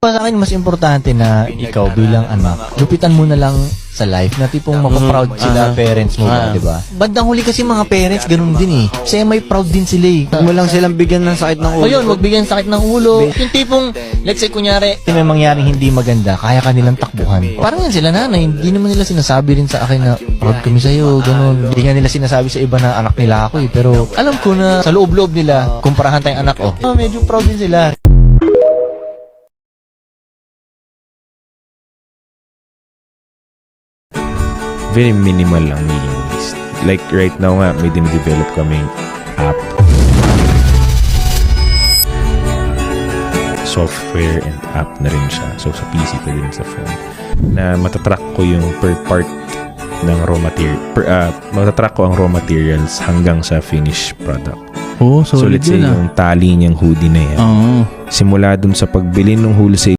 Sa akin, mas importante na ikaw bilang anak, lupitan mo na lang sa life na tipong mapaproud sila parents mo, di ba? Bandang huli kasi mga parents, ganun din eh. Kasi may proud din sila eh. Huwag mo lang silang bigyan ng sakit ng ulo. O yun, wag bigyan sakit ng ulo. Yung tipong, let's say, kunyari, may mangyaring hindi maganda, kaya ka nilang takbuhan. Parang yan sila nanay, hindi naman nila sinasabi rin sa akin na proud kami sa'yo, ganun. Hindi nga nila sinasabi sa iba na anak nila ako eh. Pero alam ko na sa loob-loob nila, kumparahan tayong anak ko, medyo proud din sila. Very minimal ang mailing list. Like right now nga, may din-develop kaming app. Software and app na rin siya. So sa PC, pwede rin sa phone. Na matatrack ko yung per part ng raw material. Matatrack ko ang raw materials hanggang sa finished product. Oh, So let's say yung tali niyang hoodie na yan. Simula dun sa pagbili ng wholesale